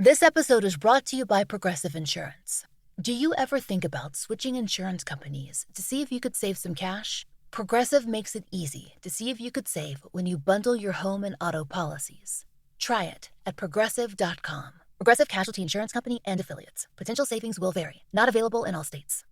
This episode is brought to you by Progressive Insurance. Do you ever think about switching insurance companies to see if you could save some cash? Progressive makes it easy to see if you could save when you bundle your home and auto policies. Try it at Progressive.com. Progressive Casualty Insurance Company and Affiliates. Potential savings will vary. Not available in all states.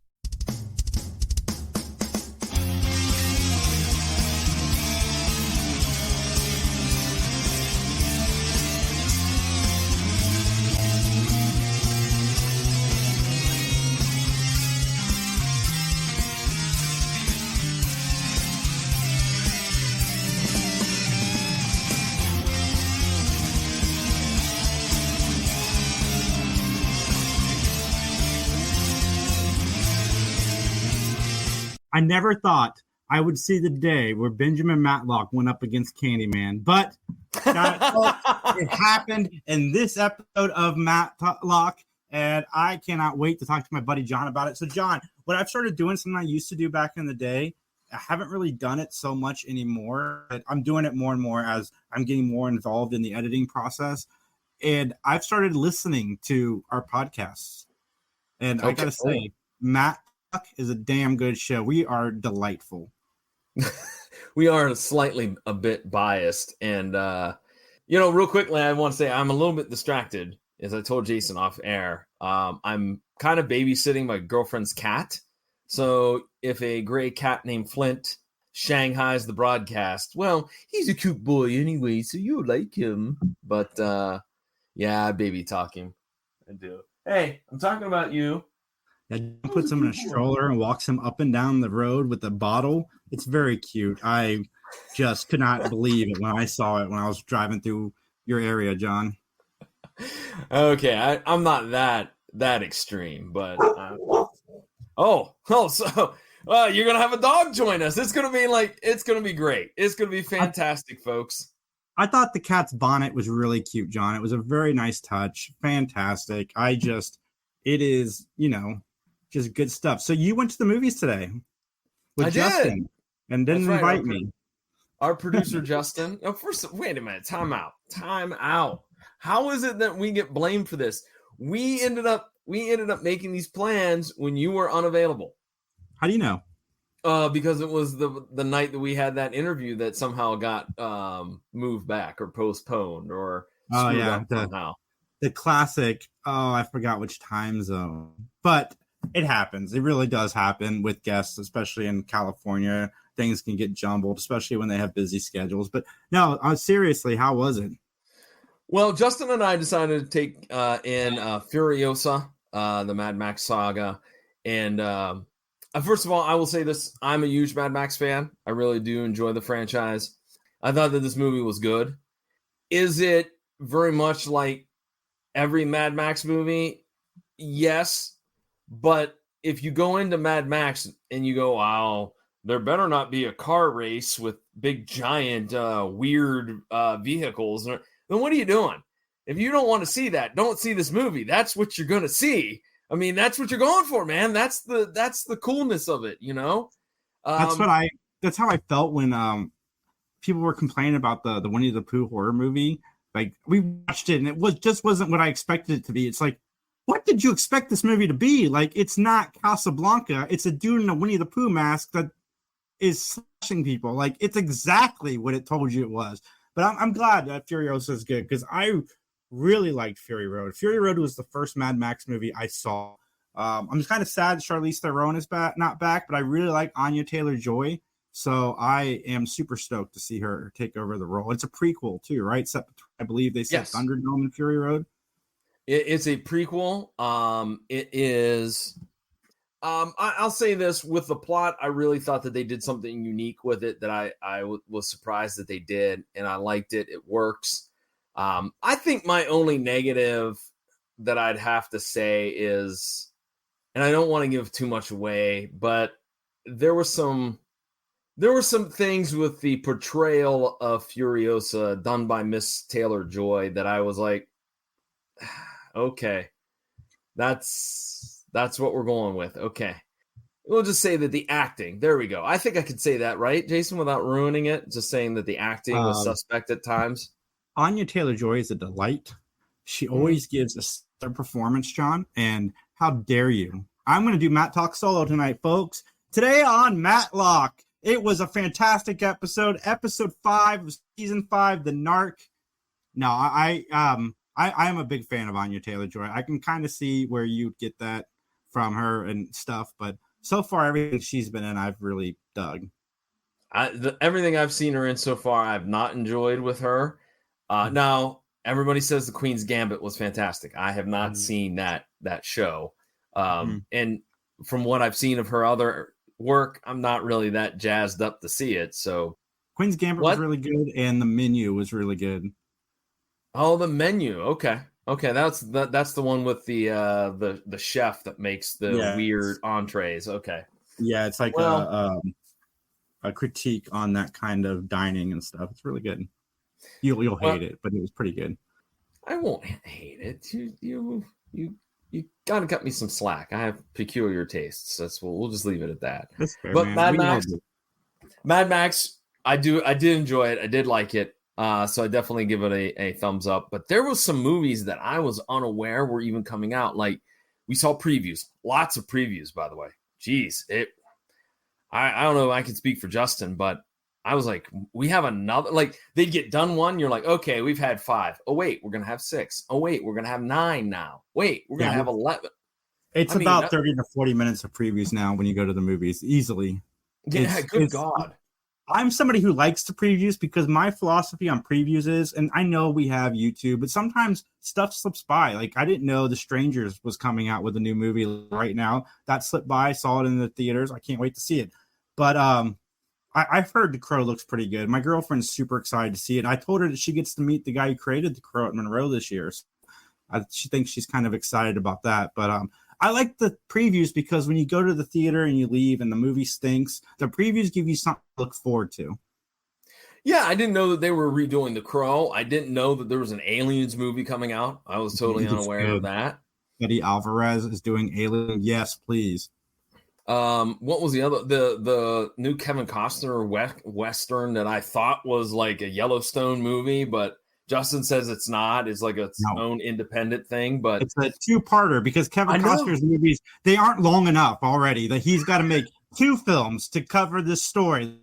I never thought I would see the day where Benjamin Matlock went up against Candyman, but it happened in this episode of Mattalk, and I cannot wait to talk to my buddy John about it. So, John, what I've started doing, something I used to do back in the day, I haven't really done it so much anymore, but I'm doing it more and more as I'm getting more involved in the editing process, and I've started listening to our podcasts, and I got to say, Matt is a damn good show. We are delightful. We are slightly a bit biased. And, real quickly, I want to say I'm a little bit distracted, as I told Jason off air. I'm kind of babysitting my girlfriend's cat. So if a gray cat named Flint shanghais the broadcast, well, he's a cute boy anyway, so you'll like him. But, I baby talk him. I do. Hey, I'm talking about you. Puts him in a stroller and walks him up and down the road with a bottle. It's very cute. I just could not believe it when I saw it when I was driving through your area, John. Okay, I'm not that extreme, but so you're gonna have a dog join us. It's gonna be great. It's gonna be fantastic, folks. I thought the cat's bonnet was really cute, John. It was a very nice touch. Fantastic. It is, just good stuff. So you went to the movies today with Justin and didn't invite me. Our producer, Justin. Oh, wait a minute. Time out. How is it that we get blamed for this? We ended up making these plans when you were unavailable. How do you know? Because it was the night that we had that interview that somehow got moved back or postponed or screwed up somehow. The classic, I forgot which time zone. But it happens. It really does happen with guests, especially in California. Things can get jumbled, especially when they have busy schedules. But no, seriously, how was it? Well, Justin and I decided to take in Furiosa, the Mad Max saga. And first of all, I will say this. I'm a huge Mad Max fan. I really do enjoy the franchise. I thought that this movie was good. Is it very much like every Mad Max movie? Yes. But if you go into Mad Max and you go, wow, there better not be a car race with big, giant, weird vehicles, then what are you doing? If you don't want to see that, don't see this movie. That's what you're going to see. I mean, that's what you're going for, man. That's the coolness of it, That's how I felt when people were complaining about the Winnie the Pooh horror movie. Like, we watched it and it wasn't what I expected it to be. It's like, what did you expect this movie to be? Like, it's not Casablanca. It's a dude in a Winnie the Pooh mask that is slashing people. Like, it's exactly what it told you it was. But I'm glad that Furiosa is good because I really liked Fury Road. Fury Road was the first Mad Max movie I saw. I'm just kind of sad Charlize Theron is not back, but I really like Anya Taylor-Joy. So I am super stoked to see her take over the role. It's a prequel too, right? I believe they said Thunderdome and Fury Road. It's a prequel. It is. I'll say this with the plot. I really thought that they did something unique with it that I was surprised that they did, and I liked it. It works. I think my only negative that I'd have to say is, and I don't want to give too much away, but there were some things with the portrayal of Furiosa done by Miss Taylor-Joy that I was like, okay, that's what we're going with. Okay. We'll just say that the acting, there we go. I think I could say that, right, Jason, without ruining it, just saying that the acting was suspect at times. Anya Taylor-Joy is a delight. She always gives a stellar performance, John. And how dare you? I'm going to do Mattalk solo tonight, folks. Today on Matlock, it was a fantastic episode. Episode 5 of season 5, the Narc. No, I am a big fan of Anya Taylor-Joy. I can kind of see where you get that from her and stuff, but so far everything she's been in, I've really dug. Everything I've seen her in so far, I've not enjoyed with her. Now, everybody says The Queen's Gambit was fantastic. I have not seen that show, and from what I've seen of her other work, I'm not really that jazzed up to see it. So, Queen's Gambit was really good, and The Menu was really good. Oh, The Menu. Okay. That's the one with the chef that makes the weird entrees. Okay. Yeah, it's like a critique on that kind of dining and stuff. It's really good. You'll hate it, but it was pretty good. I won't hate it. You got to cut me some slack. I have peculiar tastes. We'll just leave it at that. That's fair, but man. Mad Max, I did enjoy it. I did like it. So I definitely give it a thumbs up. But there was some movies that I was unaware were even coming out. Like we saw previews, lots of previews, by the way. Jeez, I don't know if I can speak for Justin, but I was like, we have another, like they'd get done one. You're like, okay, we've had 5. Oh, wait, we're going to have 6. Oh, wait, we're going to have 9 now. Wait, we're going to have 11. It's about 30 to 40 minutes of previews now when you go to the movies easily. Yeah, good God. I'm somebody who likes the previews because my philosophy on previews is, and I know we have YouTube, but sometimes stuff slips by. Like I didn't know The Strangers was coming out with a new movie right now. That slipped by. Saw it in the theaters. I can't wait to see it. But I've heard The Crow looks pretty good. My girlfriend's super excited to see it. I told her that she gets to meet the guy who created The Crow at Monroe this year. So she thinks she's kind of excited about that. But I like the previews because when you go to the theater and you leave and the movie stinks, the previews give you something to look forward to. Yeah, I didn't know that they were redoing The Crow. I didn't know that there was an Aliens movie coming out. I was totally unaware of that. Eddie Alvarez is doing Alien. Yes, please. What was the other? The new Kevin Costner Western that I thought was like a Yellowstone movie, but Justin says it's not. It's like its own independent thing, but it's a 2-parter because Kevin Costner's movies, they aren't long enough already that he's got to make 2 films to cover this story.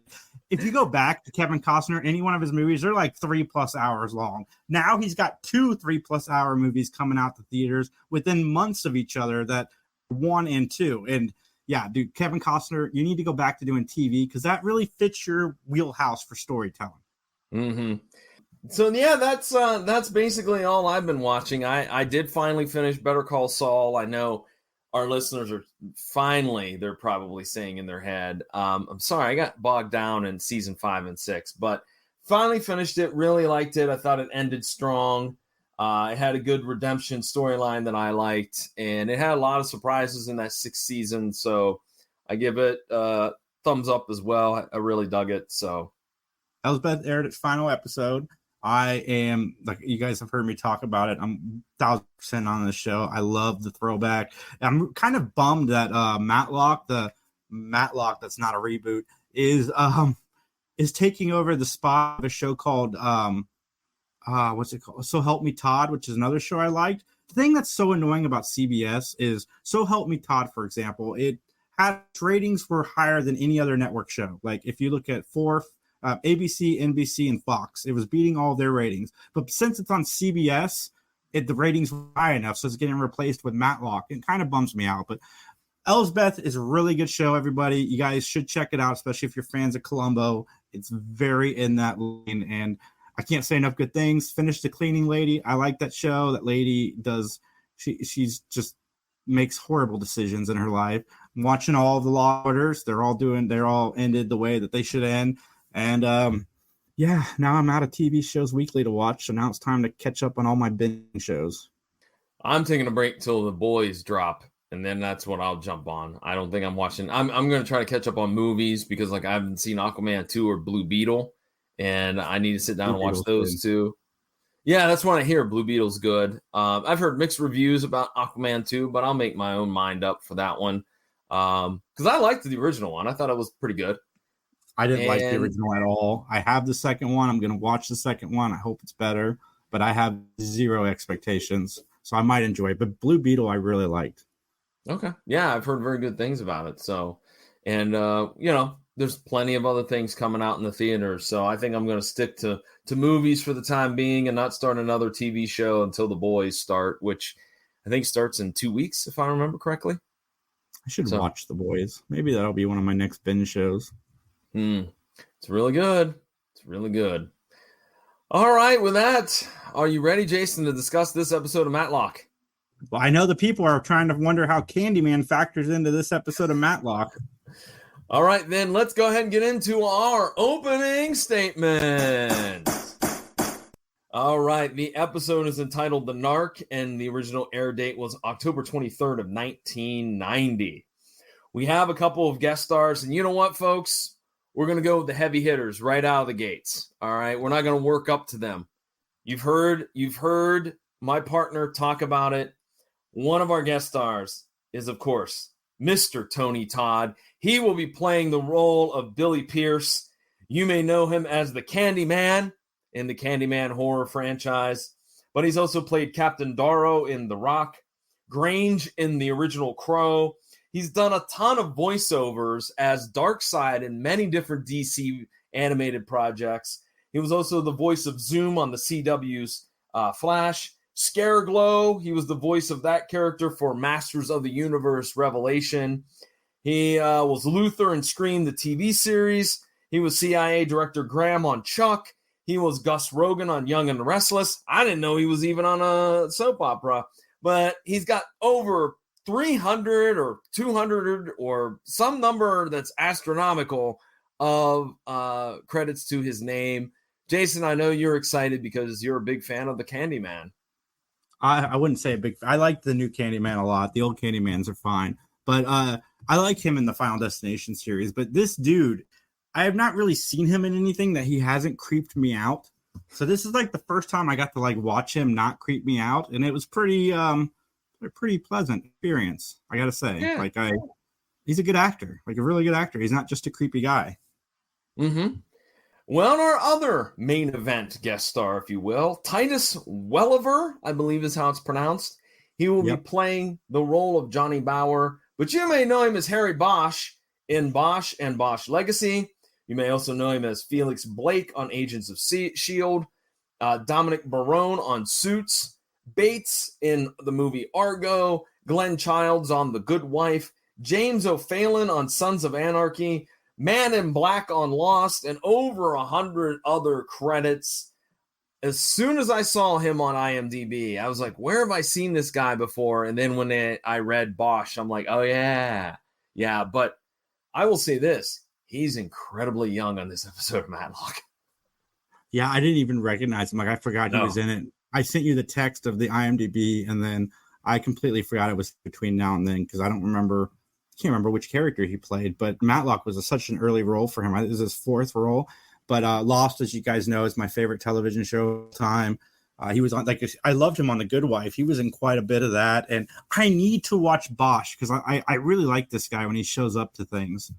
If you go back to Kevin Costner, any one of his movies, they're like 3+ hours long. Now he's got 2 3+ hour movies coming out to theaters within months of each other, that 1 and 2. And yeah, dude, Kevin Costner, you need to go back to doing TV because that really fits your wheelhouse for storytelling. Mm-hmm. So yeah, that's basically all I've been watching. I did finally finish Better Call Saul. I know our listeners are they're probably saying in their head, I'm sorry, I got bogged down in season 5 and 6, but finally finished it. Really liked it. I thought it ended strong. It had a good redemption storyline that I liked, and it had a lot of surprises in that 6th season. So I give it a thumbs up as well. I really dug it. So Elsbeth aired its final episode. I am, like you guys have heard me talk about it, I'm 1,000% on this show. I love the throwback. I'm kind of bummed that Matlock, the Matlock that's not a reboot, is taking over the spot of a show called what's it called? So Help Me Todd, which is another show I liked. The thing that's so annoying about CBS is So Help Me Todd, for example, it had ratings were higher than any other network show. Like if you look at ABC, NBC, and Fox, it was beating all their ratings. But since it's on CBS, the ratings were high enough, so it's getting replaced with Matlock. It kind of bums me out. But Elsbeth is a really good show, everybody. You guys should check it out, especially if you're fans of Columbo. It's very in that lane, and I can't say enough good things. Finish The Cleaning Lady. I like that show. That lady does, she's just makes horrible decisions in her life. I'm watching all of the Law Orders. They're all ended the way that they should end. And yeah, now I'm out of TV shows weekly to watch, so now it's time to catch up on all my binge shows. I'm taking a break till The Boys drop, and then that's what I'll jump on. I don't think I'm watching. I'm going to try to catch up on movies because like I haven't seen Aquaman 2 or Blue Beetle, and I need to sit down and watch those two. Yeah, that's what I hear. Blue Beetle's good. I've heard mixed reviews about Aquaman 2, but I'll make my own mind up for that one because I liked the original one. I thought it was pretty good. I didn't like the original at all. I have the second one. I'm going to watch the second one. I hope it's better. but I have zero expectations, so I might enjoy it. But Blue Beetle, I really liked. Okay. Yeah, I've heard very good things about it. So, and you know, there's plenty of other things coming out in the theaters. So I think I'm going to stick to movies for the time being and not start another TV show until The Boys start, which I think starts in 2 weeks, if I remember correctly. I should watch The Boys. Maybe that'll be one of my next binge shows. It's really good. It's really good. All right. With that, are you ready, Jason, to discuss this episode of Matlock? Well, I know the people are trying to wonder how Candyman factors into this episode of Matlock. All right, then let's go ahead and get into our opening statement. All right, the episode is entitled The Narc, and the original air date was October 23rd of 1990. We have a couple of guest stars, and you know what, folks? We're going to go with the heavy hitters right out of the gates. All right, we're not going to work up to them. You've heard my partner talk about it. One of our guest stars is, of course, Mr. Tony Todd. He will be playing the role of Billy Pierce. You may know him as the Candyman in the Candyman horror franchise, but he's also played Captain Darrow in The Rock, Grange in the original Crow. He's done a ton of voiceovers as Darkseid in many different DC animated projects. He was also the voice of Zoom on the CW's Flash. Scareglow, he was the voice of that character for Masters of the Universe Revelation. He was Luther in Scream, the TV series. He was CIA Director Graham on Chuck. He was Gus Rogan on Young and the Restless. I didn't know he was even on a soap opera, but he's got over 300 or 200 or some number that's astronomical of credits to his name. Jason, I know you're excited because you're a big fan of the Candyman. I wouldn't say a big. I like the new Candyman a lot. The old Candymans are fine, but I like him in the Final Destination series. But this dude, I have not really seen him in anything that he hasn't creeped me out. So this is like the first time I got to like watch him not creep me out, and it was pretty pleasant experience. I gotta say, yeah. He's a good actor, like a really good actor. He's not just a creepy guy. Mm-hmm. Well, our other main event guest star, if you will, Titus Welliver, I believe is how it's pronounced. He will be playing the role of Johnny Bauer, but you may know him as Harry Bosch in Bosch and Bosch Legacy. You may also know him as Felix Blake on Agents of S.H.I.E.L.D., Dominic Barone on Suits, Bates in the movie Argo, Glenn Childs on The Good Wife, James O'Phelan on Sons of Anarchy, Man in Black on Lost, and over 100 other credits. As soon as I saw him on IMDb, I was like, where have I seen this guy before? And then when I read Bosch, I'm like, oh, yeah. Yeah, but I will say this. He's incredibly young on this episode of Matlock. Yeah, I didn't even recognize him. Like, I forgot he was in it. I sent you the text of the IMDb, and then I completely forgot it was between now and then because I can't remember which character he played, but Matlock was such an early role for him. It was his fourth role, but Lost, as you guys know, is my favorite television show of the time. He was on, I loved him on The Good Wife. He was in quite a bit of that, and I need to watch Bosch because I really like this guy when he shows up to things.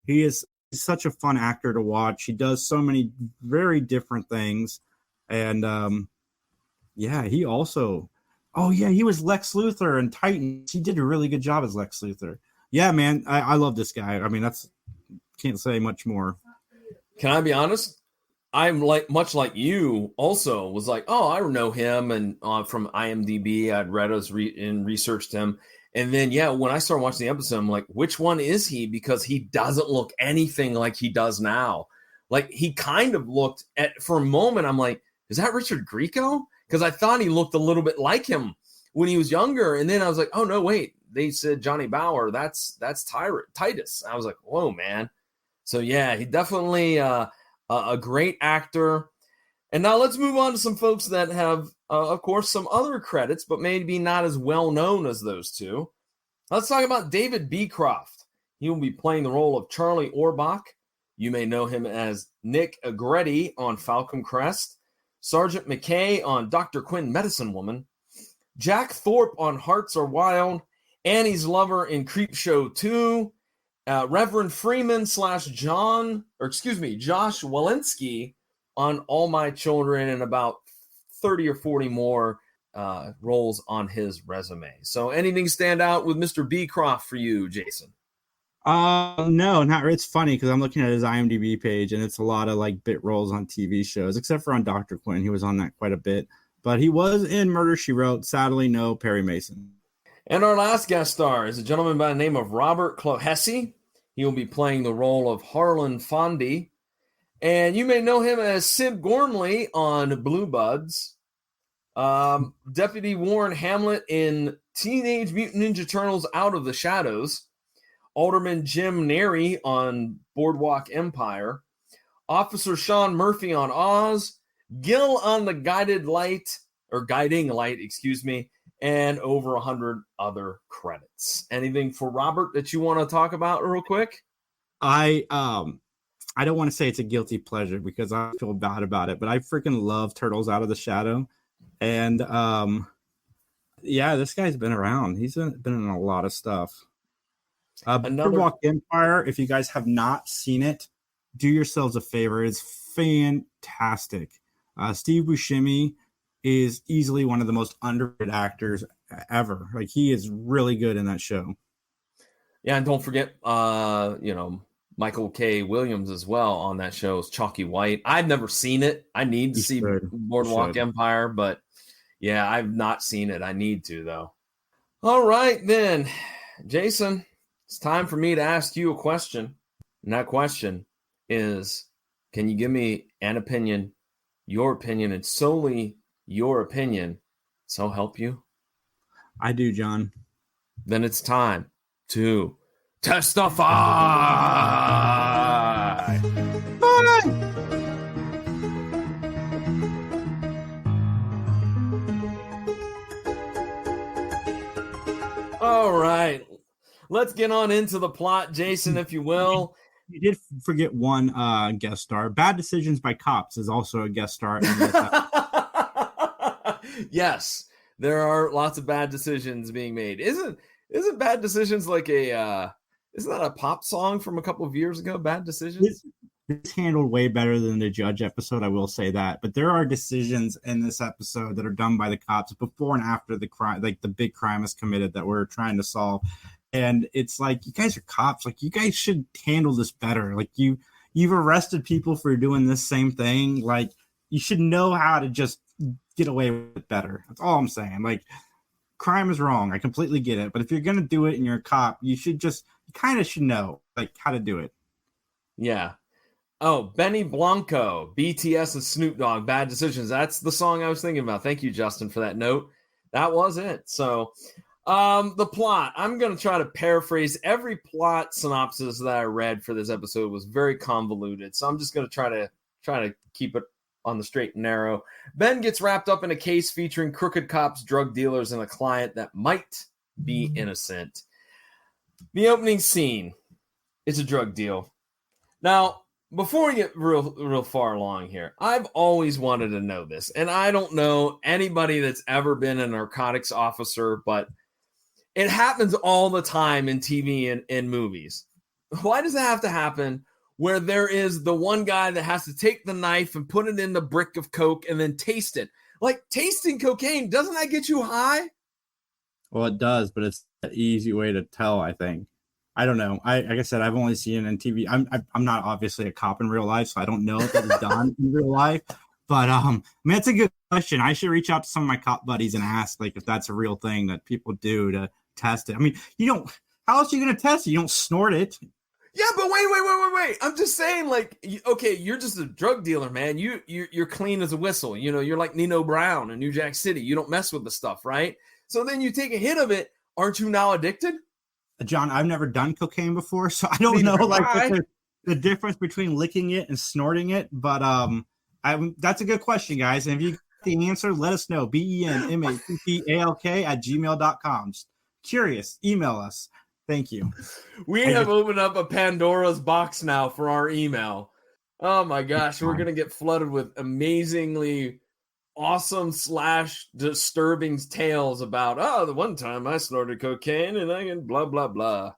He's such a fun actor to watch. He does so many very different things, and he also, he was Lex Luthor in Titans. He did a really good job as Lex Luthor. Yeah, man, I love this guy. I mean, can't say much more. Can I be honest? I'm much like you. Also, was like, oh, I know him, and from IMDb, I'd read and researched him, and then when I started watching the episode, I'm like, which one is he? Because he doesn't look anything like he does now. Like he kind of looked for a moment. I'm like, is that Richard Grieco? Because I thought he looked a little bit like him when he was younger, and then I was like, oh no, wait. They said Johnny Bauer, that's Titus. I was like, whoa, man. So, yeah, he definitely a great actor. And now let's move on to some folks that have, of course, some other credits, but maybe not as well known as those two. Let's talk about David Beecroft. He will be playing the role of Charlie Orbach. You may know him as Nick Agretti on Falcon Crest, Sergeant McKay on Dr. Quinn Medicine Woman, Jack Thorpe on Hearts Are Wild, Annie's Lover in Creepshow 2, Reverend Freeman / Josh Walensky on All My Children, and about 30 or 40 more roles on his resume. So anything stand out with Mr. Beecroft for you, Jason? No, not really. It's funny because I'm looking at his IMDb page and it's a lot of like bit roles on TV shows, except for on Dr. Quinn. He was on that quite a bit, but he was in Murder, She Wrote. Sadly, no Perry Mason. And our last guest star is a gentleman by the name of Robert Clohessy. He will be playing the role of Harlan Fondy. And you may know him as Sib Gormley on Blue Buds. Deputy Warren Hamlet in Teenage Mutant Ninja Turtles Out of the Shadows. Alderman Jim Neri on Boardwalk Empire. Officer Sean Murphy on Oz. Gil on the Guiding Light, and over 100 other credits. Anything for Robert that you want to talk about real quick? I don't want to say it's a guilty pleasure because I feel bad about it, but I freaking love Turtles Out of the Shadow. And this guy's been around. He's been in a lot of stuff. Boardwalk Empire, if you guys have not seen it, do yourselves a favor. It's fantastic. Steve Buscemi is easily one of the most underrated actors ever. Like, he is really good in that show. Yeah, and don't forget, Michael K. Williams as well on that show is Chalky White. I've never seen it. I need to see Boardwalk Empire, but yeah, I've not seen it. I need to, though. All right, then, Jason, it's time for me to ask you a question. And that question is, can you give me an opinion, your opinion, and solely your opinion, so help you? I do, John. Then it's time to testify. All right, let's get on into the plot, Jason, if you will. You did forget one guest star. Bad Decisions by Cops is also a guest star in this episode. Yes, there are lots of bad decisions being made. Isn't Bad Decisions like isn't that a pop song from a couple of years ago? Bad Decisions? It's handled way better than the Judge episode, I will say that. But there are decisions in this episode that are done by the cops before and after the crime, like the big crime is committed that we're trying to solve. And it's like, you guys are cops. Like, you guys should handle this better. Like, you've arrested people for doing this same thing. Like, you should know how to just get away with it better. That's all I'm saying. Like, crime is wrong. I completely get it. But if you're going to do it and you're a cop, you kind of should know, like, how to do it. Yeah. Oh, Benny Blanco, BTS and Snoop Dogg, Bad Decisions. That's the song I was thinking about. Thank you, Justin, for that note. That was it. So, the plot, I'm going to try to paraphrase. Every plot synopsis that I read for this episode was very convoluted. So I'm just going to try to keep it on the straight and narrow. Ben gets wrapped up in a case featuring crooked cops, drug dealers, and a client that might be innocent. The opening scene is a drug deal. Now, before we get real far along here, I've always wanted to know this, and I don't know anybody that's ever been a narcotics officer, but it happens all the time in TV and movies. Why does it have to happen where there is the one guy that has to take the knife and put it in the brick of coke and then taste it? Like, tasting cocaine, doesn't that get you high? Well, it does, but it's an easy way to tell, I think. I don't know. Like I said, I've only seen it on TV. I'm not obviously a cop in real life, so I don't know if it's done in real life. But it's a good question. I should reach out to some of my cop buddies and ask, like, if that's a real thing that people do to test it. I mean, how else are you going to test it? You don't snort it. Yeah, but wait. I'm just saying, like, okay, you're just a drug dealer, man. You're clean as a whistle. You know, you're like Nino Brown in New Jack City. You don't mess with the stuff, right? So then you take a hit of it. Aren't you now addicted? John, I've never done cocaine before, so I don't know the difference between licking it and snorting it. But that's a good question, guys. And if you get the answer, let us know. BenMattalk@gmail.com. Just curious, email us. Thank you. We have opened up a Pandora's box now for our email. Oh my gosh, we're going to get flooded with amazingly awesome / disturbing tales about, the one time I snorted cocaine and I can blah, blah, blah.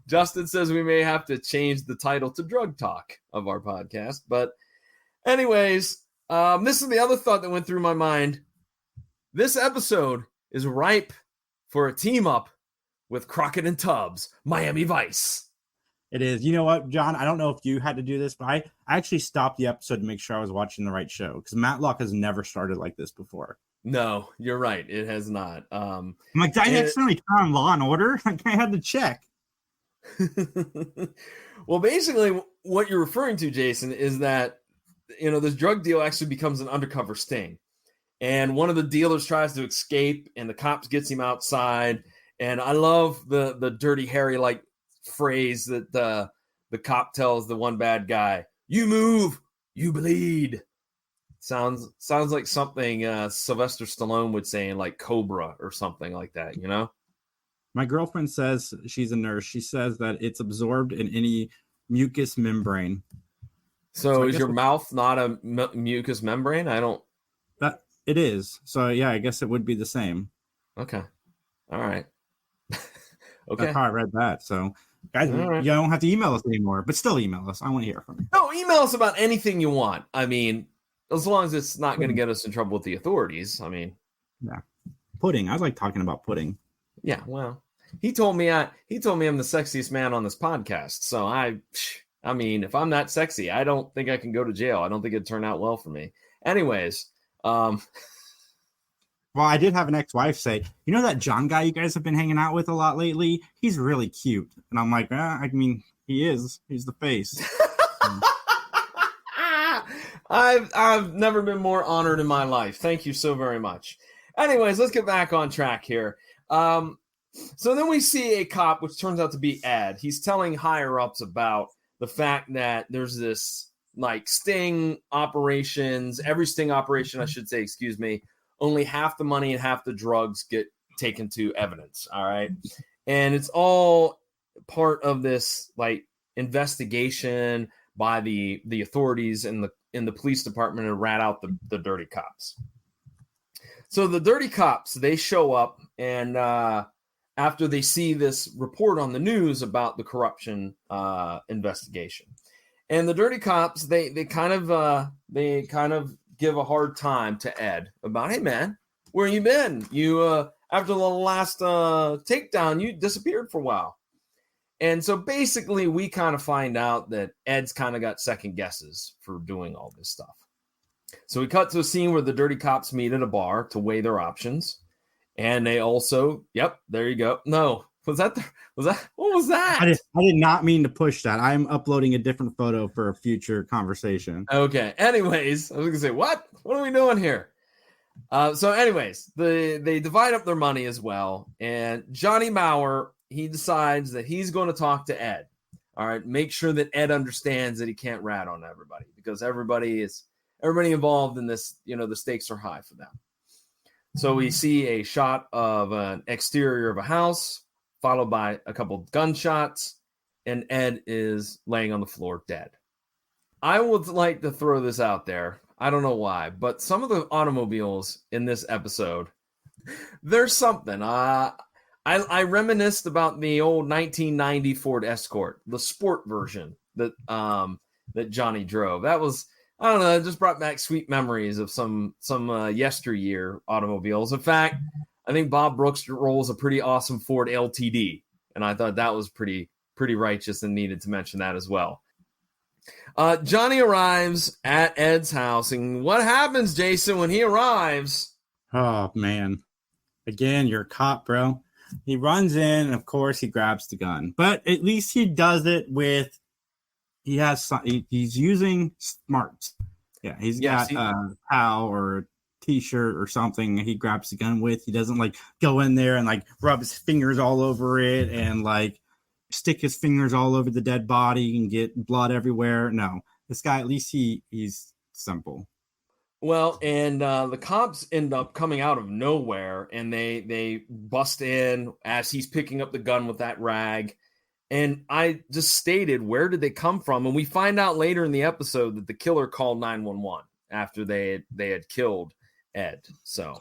Justin says we may have to change the title to Drug Talk of our podcast. But anyways, This is the other thought that went through my mind. This episode is ripe for a team up with Crockett and Tubbs, Miami Vice. It is. You know what, John? I don't know if you had to do this, but I actually stopped the episode to make sure I was watching the right show because Matlock has never started like this before. No, you're right. It has not. I'm like, did I accidentally turn on Law and Order? Like, I had to check. Well, basically, what you're referring to, Jason, is that this drug deal actually becomes an undercover sting, and one of the dealers tries to escape, and the cops gets him outside. And I love the Dirty Harry like phrase that the cop tells the one bad guy: "You move, you bleed." Sounds like something Sylvester Stallone would say in like Cobra or something like that, My girlfriend says she's a nurse. She says that it's absorbed in any mucous membrane. So is your mouth not a mucous membrane? That it is. So yeah, I guess it would be the same. Okay. All right. Okay. That's how I read that. So guys, right. You don't have to email us anymore, but still email us. I want to hear from you. No, email us about anything you want. I mean, as long as it's not going to get us in trouble with the authorities. I mean, yeah. Pudding. I like talking about pudding. Yeah, well, he told me I'm the sexiest man on this podcast. So I mean, if I'm that sexy, I don't think I can go to jail. I don't think it'd turn out well for me. Anyways, well, I did have an ex-wife say, that John guy you guys have been hanging out with a lot lately, he's really cute. And I'm like, I mean, he is. He's the face. I've never been more honored in my life. Thank you so very much. Anyways, let's get back on track here. So then we see a cop, which turns out to be Ed. He's telling higher ups about the fact that there's this like sting operations, every sting operation, I should say, excuse me, only half the money and half the drugs get taken to evidence. All right. And it's all part of this like investigation by the authorities in the police department to rat out the dirty cops. So the dirty cops, they show up, and after they see this report on the news about the corruption investigation, and the dirty cops, they kind of give a hard time to Ed about, hey man, where you been? You after the last takedown, you disappeared for a while. And so basically we kind of find out that Ed's kind of got second guesses for doing all this stuff. So we cut to a scene where the dirty cops meet at a bar to weigh their options. And they also, yep, there you go. No, what was that? I did not mean to push that. I'm uploading a different photo for a future conversation. Okay. Anyways, I was going to say, what are we doing here? So anyways, they divide up their money as well. And Johnny Mauer, he decides that he's going to talk to Ed. All right. Make sure that Ed understands that he can't rat on everybody because everybody involved in this, the stakes are high for them. So we see a shot of an exterior of a house followed by a couple of gunshots, and Ed is laying on the floor dead. I would like to throw this out there. I don't know why, but some of the automobiles in this episode, there's something. I reminisced about the old 1990 Ford Escort, the sport version that Johnny drove. That was, I don't know, it just brought back sweet memories of some yesteryear automobiles. In fact, I think Bob Brooks rolls a pretty awesome Ford LTD, and I thought that was pretty righteous and needed to mention that as well. Johnny arrives at Ed's house, and what happens, Jason, when he arrives? Oh, man. Again, you're a cop, bro. He runs in, and of course, he grabs the gun. But at least he does it with, he's using smarts. Yeah, he's got a towel or a t-shirt or something he grabs the gun with. He doesn't, like, go in there and, like, rub his fingers all over it and, like, stick his fingers all over the dead body and get blood everywhere. No, this guy, at least he's simple. Well, and the cops end up coming out of nowhere, and they bust in as he's picking up the gun with that rag. And I just stated, where did they come from? And we find out later in the episode that the killer called 911 after they had killed Ed. So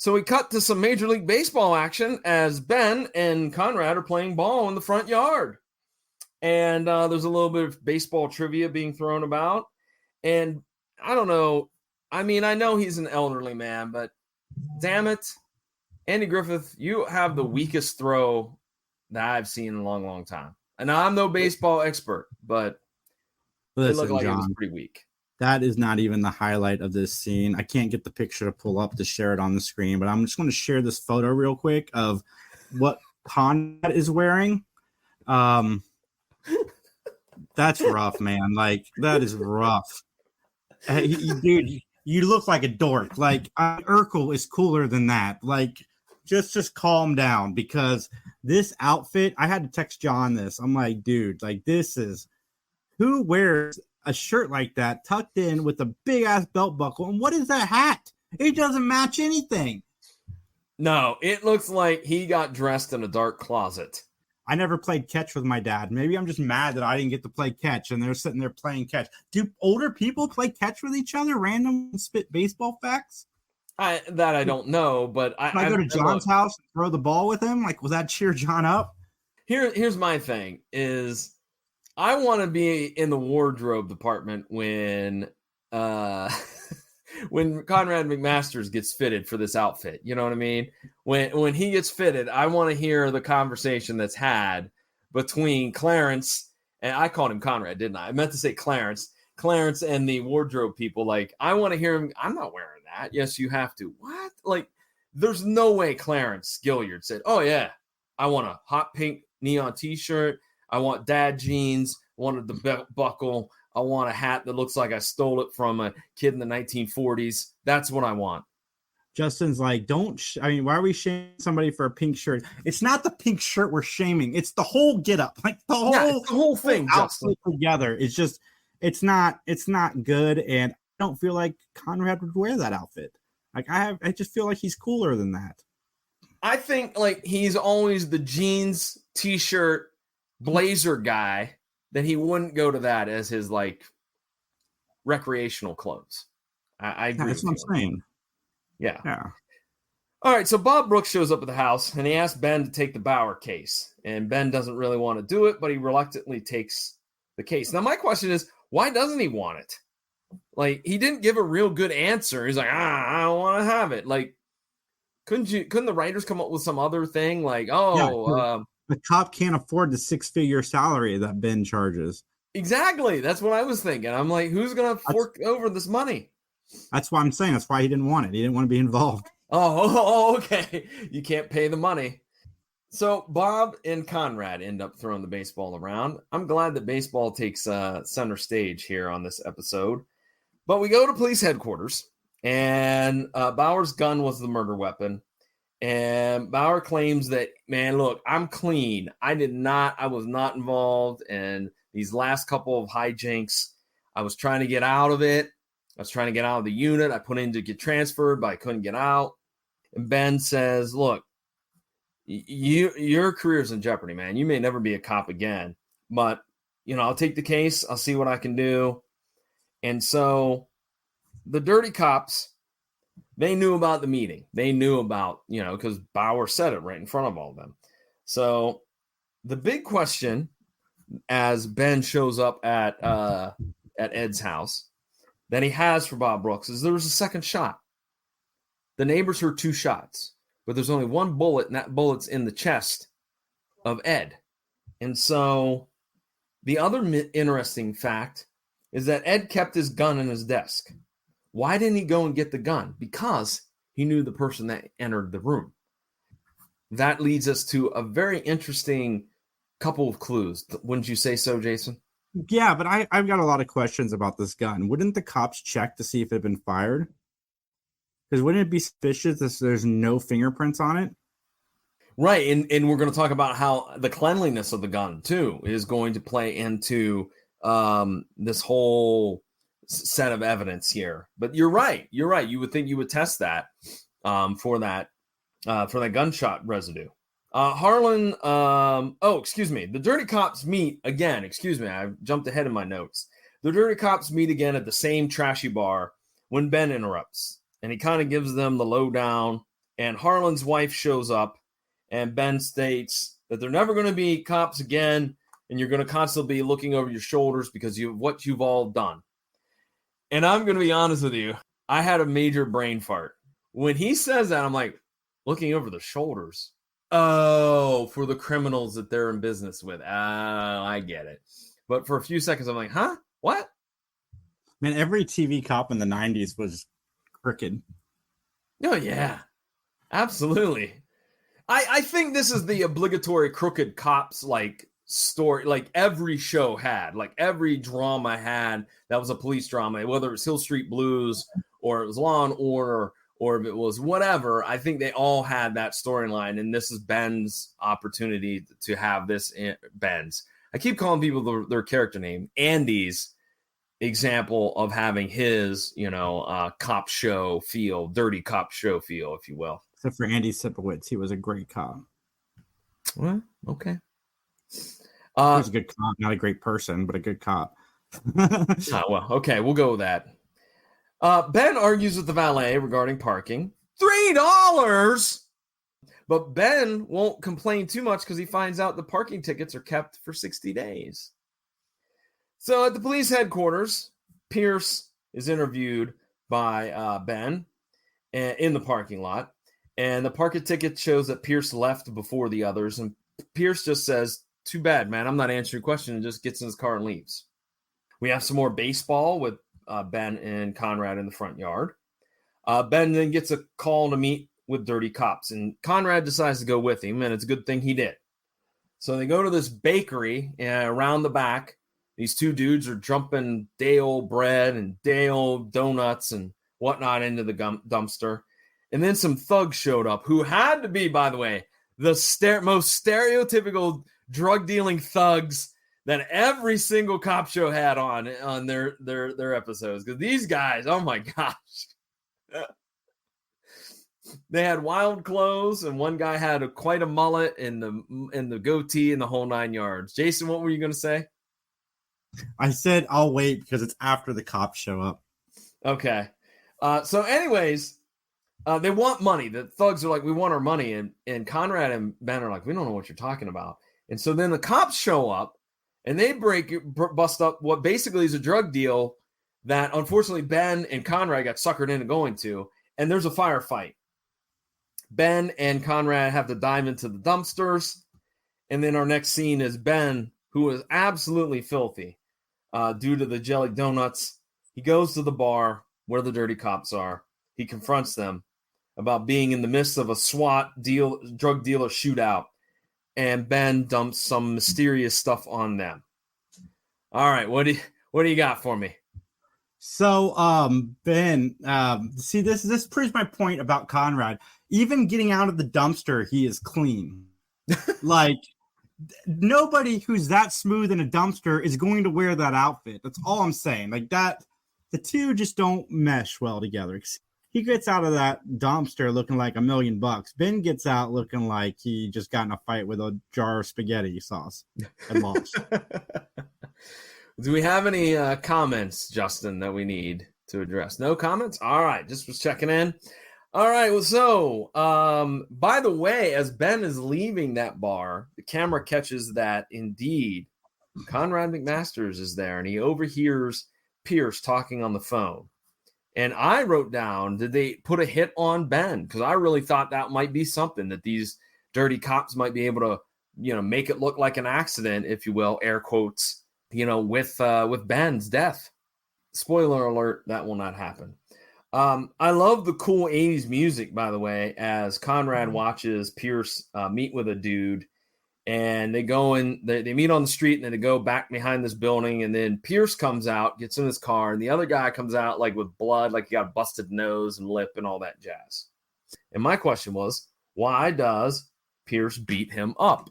we cut to some Major League Baseball action as Ben and Conrad are playing ball in the front yard. And there's a little bit of baseball trivia being thrown about. And I don't know, I mean, I know he's an elderly man, but damn it, Andy Griffith, you have the weakest throw that I've seen in a long, long time. And I'm no baseball expert, but it looked Listen, like it was John, pretty weak. that is not even the highlight of this scene. I can't get the picture to pull up to share it on the screen, but I'm just going to share this photo real quick of what Conrad is wearing. That's rough, man. Like, that is rough. Dude, you look like a dork. Like, Urkel is cooler than that. Like, just calm down, because this outfit, I had to text John this. I'm like, dude, like, this is, who wears a shirt like that tucked in with a big ass belt buckle? And what is that hat? It doesn't match anything. No, it looks like he got dressed in a dark closet. I never played catch with my dad. Maybe I'm just mad that I didn't get to play catch and they're sitting there playing catch. Do older people play catch with each other, random spit baseball facts? I don't know, but I go to John's house and throw the ball with him? Like, will that cheer John up? Here's my thing is I want to be in the wardrobe department when when Conrad McMasters gets fitted for this outfit. You know what I mean? When he gets fitted, I want to hear the conversation that's had between Clarence, and I called him Conrad, didn't I? I meant to say Clarence and the wardrobe people. Like, I want to hear him. I'm not wearing that. Yes, you have to. What? Like, there's no way Clarence Gilliard said, oh yeah, I want a hot pink neon t-shirt. I want dad jeans. I wanted the belt buckle. I want a hat that looks like I stole it from a kid in the 1940s. That's what I want. Justin's like, I mean, why are we shaming somebody for a pink shirt? It's not the pink shirt we're shaming. It's the whole get up. Like, the whole thing outfit together. It's just, it's not good. And I don't feel like Conrad would wear that outfit. Like, I just feel like he's cooler than that. I think, like, he's always the jeans, t-shirt, blazer guy, that he wouldn't go to that as his, like, recreational clothes. I agree. That's what I'm saying. Yeah. Yeah. All right, so Bob Brooks shows up at the house, and he asks Ben to take the Bauer case. And Ben doesn't really want to do it, but he reluctantly takes the case. Now, my question is, why doesn't he want it? Like, he didn't give a real good answer. He's like, I don't want to have it. Like, couldn't the writers come up with some other thing? Like, the cop can't afford the 6-figure salary that Ben charges. Exactly. That's what I was thinking. I'm like, who's going to fork over this money? That's why I'm saying. That's why he didn't want it. He didn't want to be involved. Oh, okay. You can't pay the money. So Bob and Conrad end up throwing the baseball around. I'm glad that baseball takes center stage here on this episode. But we go to police headquarters, and Bauer's gun was the murder weapon. And Bauer claims that, man, look, I'm clean. I was not involved in these last couple of hijinks. I was trying to get out of it. I was trying to get out of the unit. I put in to get transferred, but I couldn't get out. And Ben says, look, your career's in jeopardy, man. You may never be a cop again, but, I'll take the case. I'll see what I can do. And so the dirty cops, they knew about the meeting. They knew about, because Bauer said it right in front of all of them. So the big question, as Ben shows up at Ed's house, that he has for Bob Brooks is there was a second shot. The neighbors heard 2 shots, but there's only 1 bullet, and that bullet's in the chest of Ed. And so the other interesting fact is that Ed kept his gun in his desk. Why didn't he go and get the gun? Because he knew the person that entered the room. That leads us to a very interesting couple of clues. Wouldn't you say so, Jason? Yeah, but I've got a lot of questions about this gun. Wouldn't the cops check to see if it had been fired? Because wouldn't it be suspicious if there's no fingerprints on it? Right, and we're going to talk about how the cleanliness of the gun, too, is going to play into this whole set of evidence here. But you're right. You would think you would test that for that gunshot residue. Harlan, excuse me. The dirty cops meet again. Excuse me, I jumped ahead in my notes. The dirty cops meet again at the same trashy bar when Ben interrupts, and he kind of gives them the lowdown. And Harlan's wife shows up, and Ben states that they're never going to be cops again, and you're going to constantly be looking over your shoulders because of what you've all done. And I'm going to be honest with you. I had a major brain fart. When he says that, I'm like looking over the shoulders. Oh, for the criminals that they're in business with. Oh, I get it. But for a few seconds, I'm like, huh? What? Man, every TV cop in the 90s was crooked. Oh, yeah. Absolutely. I think this is the obligatory crooked cops like story, like every show had, like every drama had that was a police drama, whether it was Hill Street Blues or it was Law and Order or if it was whatever. I think they all had that storyline, and this is Ben's opportunity to have this in Ben's. I keep calling people their character name. Andy's example of having his, cop show feel, dirty cop show feel, if you will. Except for Andy Sipowicz, he was a great cop. Well, okay. He was a good cop, not a great person, but a good cop. Well, okay, we'll go with that. Ben argues with the valet regarding parking. $3! But Ben won't complain too much because he finds out the parking tickets are kept for 60 days. So at the police headquarters, Pierce is interviewed by Ben in the parking lot. And the parking ticket shows that Pierce left before the others. And Pierce just says, too bad, man. I'm not answering your question, and just gets in his car and leaves. We have some more baseball with Ben and Conrad in the front yard. Ben then gets a call to meet with dirty cops. And Conrad decides to go with him, and it's a good thing he did. So they go to this bakery around the back. These two dudes are dumping day-old bread and day-old donuts and whatnot into the dumpster. And then some thugs showed up who had to be, by the way, the most stereotypical drug-dealing thugs that every single cop show had on their episodes. Because these guys, oh my gosh. They had wild clothes, and one guy had quite a mullet and the goatee and the whole 9 yards. Jason, what were you going to say? I said I'll wait because it's after the cops show up. Okay. So anyways, they want money. The thugs are like, we want our money. And Conrad and Ben are like, we don't know what you're talking about. And so then the cops show up, and they bust up what basically is a drug deal that unfortunately Ben and Conrad got suckered into going to. And there's a firefight. Ben and Conrad have to dive into the dumpsters. And then our next scene is Ben, who is absolutely filthy due to the jelly donuts. He goes to the bar where the dirty cops are. He confronts them about being in the midst of a drug dealer shootout. And Ben dumps some mysterious stuff on them. All right, what do you got for me? So, Ben, see, this proves my point about Conrad. Even getting out of the dumpster, he is clean. Like, nobody who's that smooth in a dumpster is going to wear that outfit. That's all I'm saying. Like that, the two just don't mesh well together. He gets out of that dumpster looking like $1 million. Ben gets out looking like he just got in a fight with a jar of spaghetti sauce and lost. Do we have any comments, Justin, that we need to address? No comments? All right, just was checking in. All right, well, so, by the way, as Ben is leaving that bar, the camera catches that, indeed, Conrad McMasters is there, and he overhears Pierce talking on the phone. And I wrote down, did they put a hit on Ben? Because I really thought that might be something, that these dirty cops might be able to, make it look like an accident, if you will, air quotes, with Ben's death. Spoiler alert, that will not happen. I love the cool 80s music, by the way, as Conrad watches Pierce meet with a dude, and they go in, they meet on the street, and then they go back behind this building, and then Pierce comes out, gets in his car, and the other guy comes out like with blood, like he got a busted nose and lip and all that jazz. And my question was, why does Pierce beat him up?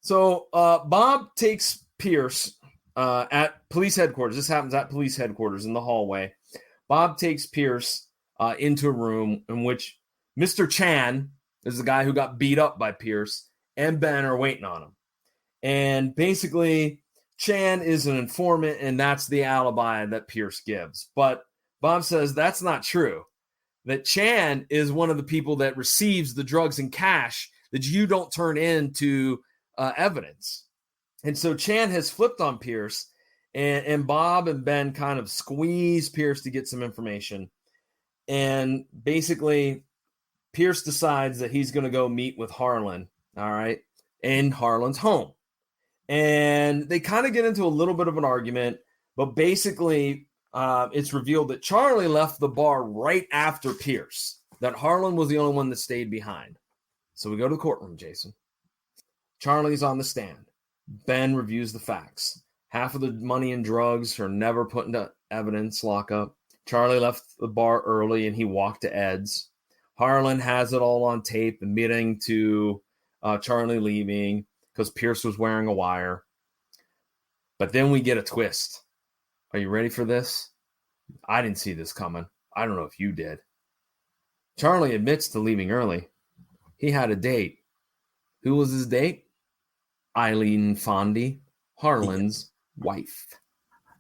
So Bob takes Pierce at police headquarters. This happens at police headquarters in the hallway. Bob takes Pierce into a room in which Mr. Chan is the guy who got beat up by Pierce, and Ben are waiting on him. And basically, Chan is an informant, and that's the alibi that Pierce gives. But Bob says that's not true, that Chan is one of the people that receives the drugs and cash that you don't turn into evidence. And so Chan has flipped on Pierce, and Bob and Ben kind of squeeze Pierce to get some information. And basically, Pierce decides that he's going to go meet with Harlan, all right, in Harlan's home. And they kind of get into a little bit of an argument, but basically it's revealed that Charlie left the bar right after Pierce, that Harlan was the only one that stayed behind. So we go to the courtroom, Jason. Charlie's on the stand. Ben reviews the facts. Half of the money and drugs are never put into evidence lockup. Charlie left the bar early and he walked to Ed's. Harlan has it all on tape, admitting to Charlie leaving because Pierce was wearing a wire. But then we get a twist. Are you ready for this? I didn't see this coming. I don't know if you did. Charlie admits to leaving early. He had a date. Who was his date? Eileen Fondy, Harlan's wife.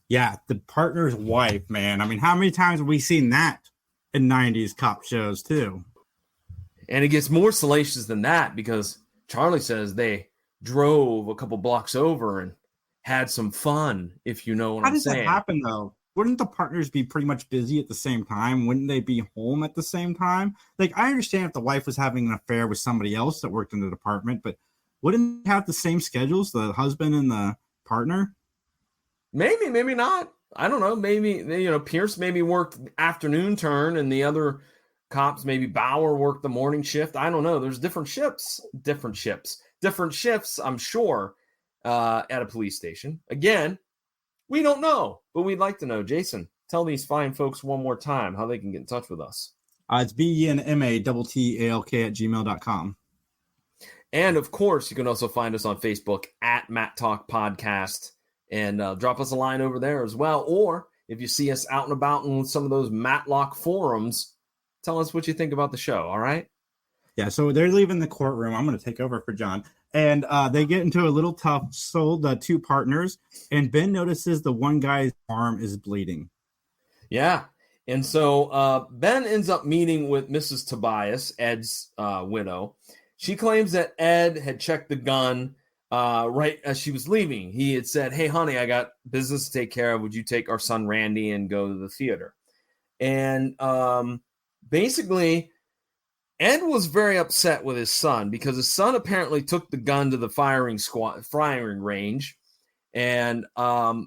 Yeah, the partner's wife, man. I mean, how many times have we seen that in 90s cop shows, too? And it gets more salacious than that because Charlie says they drove a couple blocks over and had some fun, if you know what I'm saying. How does that happen, though? Wouldn't the partners be pretty much busy at the same time? Wouldn't they be home at the same time? Like, I understand if the wife was having an affair with somebody else that worked in the department, but wouldn't they have the same schedules, the husband and the partner? Maybe, maybe not. I don't know. Maybe, Pierce maybe worked afternoon turn and the other cops, maybe Bauer worked the morning shift. I don't know. There's different shifts, I'm sure, at a police station. Again, we don't know, but we'd like to know. Jason, tell these fine folks one more time how they can get in touch with us. It's BENMATTALK@gmail.com. And of course, you can also find us on Facebook at Mattalk Podcast and drop us a line over there as well. Or if you see us out and about in some of those Matlock forums, tell us what you think about the show. All right. Yeah. So they're leaving the courtroom. I'm going to take over for John. And they get into a little tussle, the two partners. And Ben notices the one guy's arm is bleeding. Yeah. And so Ben ends up meeting with Mrs. Tobias, Ed's widow. She claims that Ed had checked the gun right as she was leaving. He had said, "Hey, honey, I got business to take care of. Would you take our son Randy and go to the theater?" And basically, Ed was very upset with his son because his son apparently took the gun to the firing range, and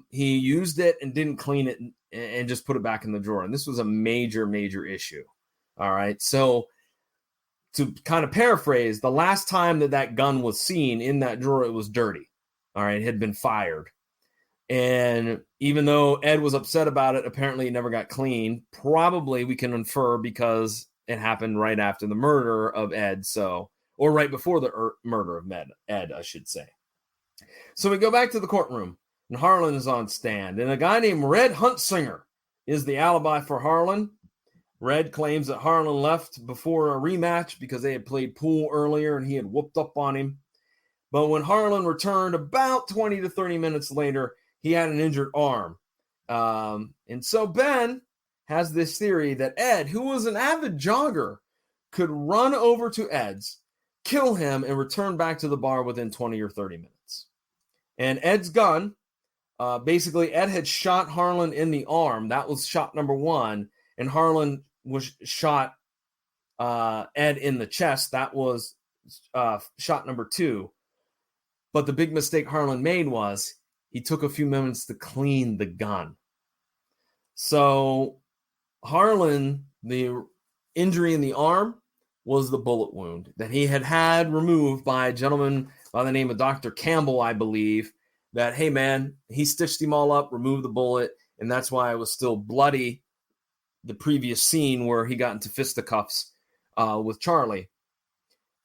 he used it and didn't clean it and just put it back in the drawer. And this was a major, major issue. All right, so to kind of paraphrase, the last time that gun was seen in that drawer, it was dirty. All right, it had been fired. And even though Ed was upset about it, apparently it never got cleaned. Probably we can infer because it happened right after the murder of Ed, or right before the murder of Ed, I should say. So we go back to the courtroom, and Harlan is on stand, and a guy named Red Huntsinger is the alibi for Harlan. Red claims that Harlan left before a rematch because they had played pool earlier and he had whooped up on him. But when Harlan returned about 20 to 30 minutes later, he had an injured arm. And so Ben has this theory that Ed, who was an avid jogger, could run over to Ed's, kill him, and return back to the bar within 20 or 30 minutes. And Ed's gun, basically Ed had shot Harlan in the arm. That was shot number one. And Harlan was shot Ed in the chest. That was shot number two. But the big mistake Harlan made was he took a few minutes to clean the gun. So Harlan, the injury in the arm was the bullet wound that he had removed by a gentleman by the name of Dr. Campbell, I believe, that, hey, man, he stitched him all up, removed the bullet, and that's why it was still bloody the previous scene where he got into fisticuffs with Charlie.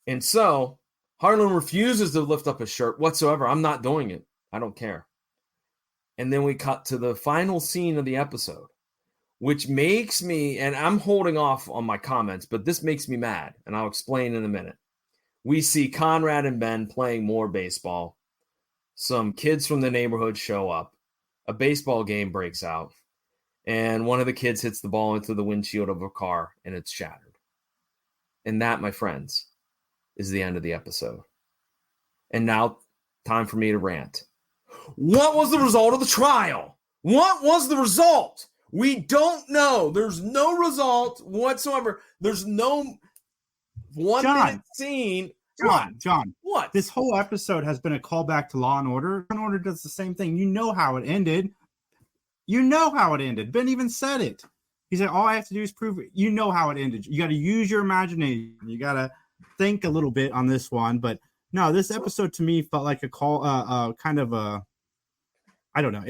And so Harlan refuses to lift up his shirt whatsoever. I'm not doing it. I don't care. And then we cut to the final scene of the episode, which makes me, and I'm holding off on my comments, but this makes me mad, and I'll explain in a minute. We see Conrad and Ben playing more baseball. Some kids from the neighborhood show up. A baseball game breaks out. And one of the kids hits the ball into the windshield of a car, and it's shattered. And that, my friends, is the end of the episode. And now, time for me to rant. What was the result of the trial? What was the result? We don't know. There's no result whatsoever. There's no 1 minute scene. John. What? This whole episode has been a callback to Law and Order. Law and Order does the same thing. You know how it ended. Ben even said it. He said, all I have to do is prove it. You know how it ended. You got to use your imagination. You got to think a little bit on this one. But no, this episode to me felt like a call, kind of a, I don't know.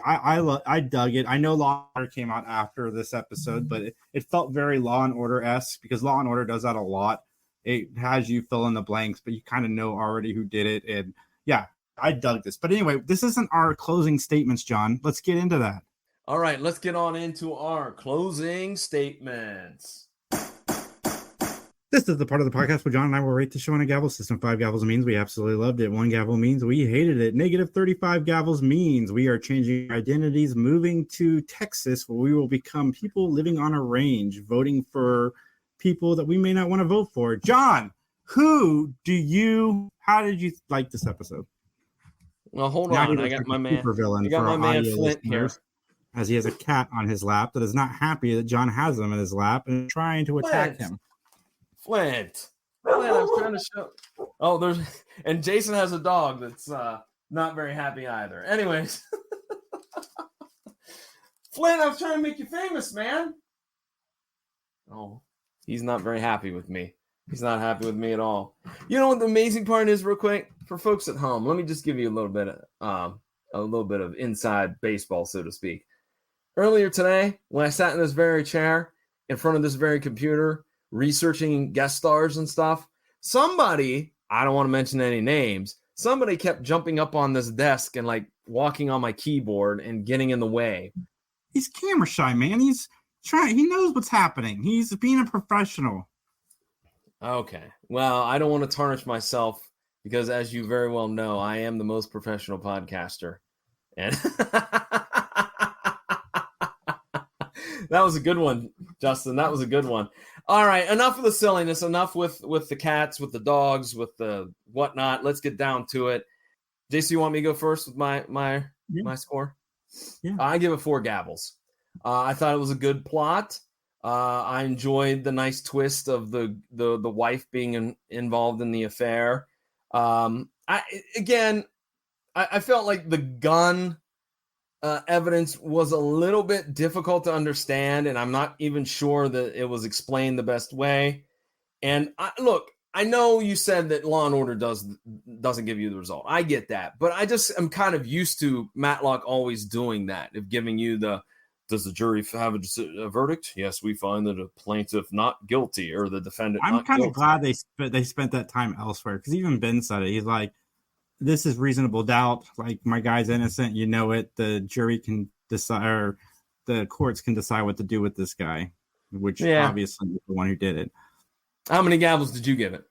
I dug it. I know Law and Order came out after this episode, but it felt very Law and Order-esque because Law and Order does that a lot. It has you fill in the blanks, but you kind of know already who did it. And yeah, I dug this. But anyway, this isn't our closing statements, John. Let's get into that. All right, let's get on into our closing statements. This is the part of the podcast where John and I will rate the show on a gavel system. 5 gavels means we absolutely loved it. 1 gavel means we hated it. Negative 35 gavels means we are changing our identities, moving to Texas, where we will become people living on a range, voting for people that we may not want to vote for. John, how did you like this episode? Well, hold on. I got my man Flint here. As he has a cat on his lap that is not happy that John has him in his lap and trying to attack him. Flint, I was trying to show. Oh, and Jason has a dog that's not very happy either. Anyways, Flint, I was trying to make you famous, man. Oh, he's not very happy with me. He's not happy with me at all. You know what the amazing part is, real quick, for folks at home. Let me just give you a little bit of inside baseball, so to speak. Earlier today, when I sat in this very chair in front of this very computer, researching guest stars and stuff, somebody, I don't want to mention any names, somebody kept jumping up on this desk and like walking on my keyboard and getting in the way. He's camera shy, man. He's trying. He knows what's happening. He's being a professional. Okay. Well, I don't want to tarnish myself because, as you very well know, I am the most professional podcaster. And that was a good one, Justin. That was a good one. All right. Enough of the silliness. Enough with the cats, with the dogs, with the whatnot. Let's get down to it. Jason, you want me to go first with my score? Yeah. I give it 4 gavels. I thought it was a good plot. I enjoyed the nice twist of the wife being involved in the affair. I felt like the gun evidence was a little bit difficult to understand, and I'm not even sure that it was explained the best way. And I know you said that Law and Order doesn't give you the result. I get that, but I just am kind of used to Matlock always doing that, of giving you does the jury have a verdict? Yes, we find that a plaintiff not guilty, or the defendant. I'm kind of glad they spent that time elsewhere, because even Ben said it. He's like, this is reasonable doubt. Like, my guy's innocent. You know it. The jury can decide, or the courts can decide what to do with this guy, which obviously is the one who did it. How many gavels did you give it?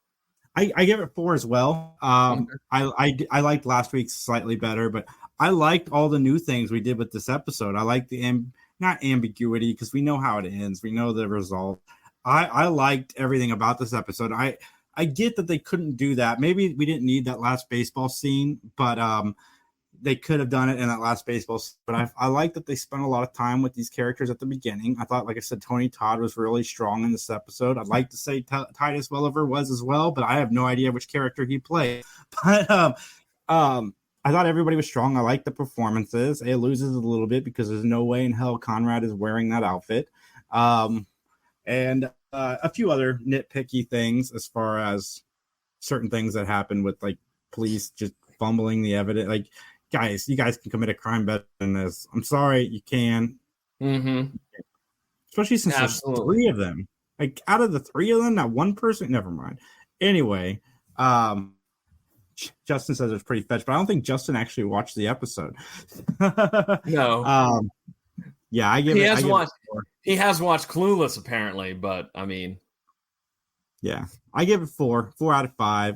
I give it 4 as well. I liked last week's slightly better, but I liked all the new things we did with this episode. I like the not ambiguity, because we know how it ends. We know the result. I liked everything about this episode. I get that they couldn't do that. Maybe we didn't need that last baseball scene, but they could have done it in that last baseball scene. But I like that they spent a lot of time with these characters at the beginning. I thought, like I said, Tony Todd was really strong in this episode. I'd like to say Titus Welliver was as well, but I have no idea which character he played. But I thought everybody was strong. I like the performances. It loses a little bit because there's no way in hell Conrad is wearing that outfit. And a few other nitpicky things as far as certain things that happen with, like, police just fumbling the evidence. Like, guys, you guys can commit a crime better than this. I'm sorry, you can. Mm-hmm. Especially since there's 3 of them. Like, out of the 3 of them, not one person. Never mind. Anyway, Justin says it's pretty fetch, but I don't think Justin actually watched the episode. No. Yeah, I give it. He has watched Clueless, apparently, but I mean, yeah, I give it 4 out of 5.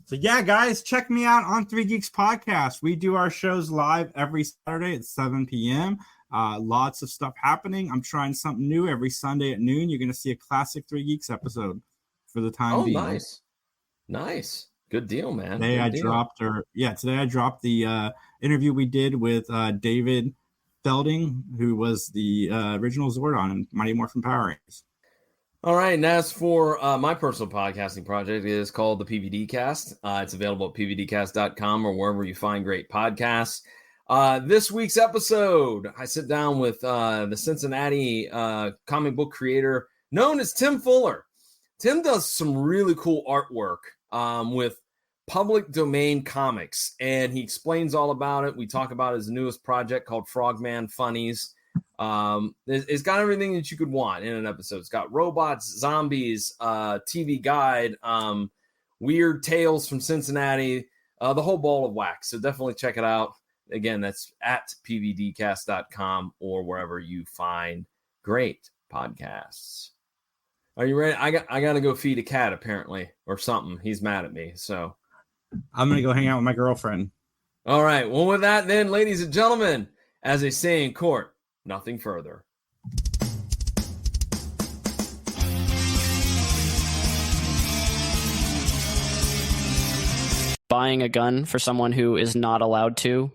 So yeah, guys, check me out on 3 Geeks Podcast. We do our shows live every Saturday at 7 p.m. Lots of stuff happening. I'm trying something new every Sunday at noon. You're going to see a classic 3 Geeks episode for the time being. Oh, nice. Good deal, man. Today I dropped the interview we did with David Felding, who was the original Zordon in Mighty Morphin Power Rangers. All right, and as for my personal podcasting project, it is called the PVD Cast. It's available at pvdcast.com or wherever you find great podcasts. This week's episode, I sit down with the Cincinnati comic book creator known as Tim Fuller. Tim does some really cool artwork with public domain comics, and he explains all about it. We talk about his newest project called Frogman Funnies. It's got everything that you could want in an episode. It's got robots, zombies, TV guide, weird tales from Cincinnati, the whole ball of wax. So definitely check it out. Again, that's at pvdcast.com or wherever you find great podcasts. Are you ready? I got to go feed a cat apparently or something. He's mad at me. So I'm going to go hang out with my girlfriend. All right. Well, with that then, ladies and gentlemen, as they say in court, nothing further. Buying a gun for someone who is not allowed to,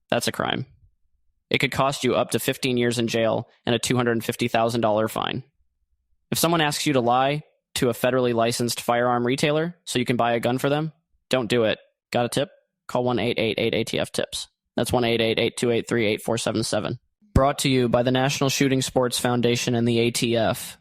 that's a crime. It could cost you up to 15 years in jail and a $250,000 fine. If someone asks you to lie to a federally licensed firearm retailer so you can buy a gun for them, don't do it. Got a tip? Call 1-888-ATF-TIPS. That's 1-888-283-8477. Brought to you by the National Shooting Sports Foundation and the ATF.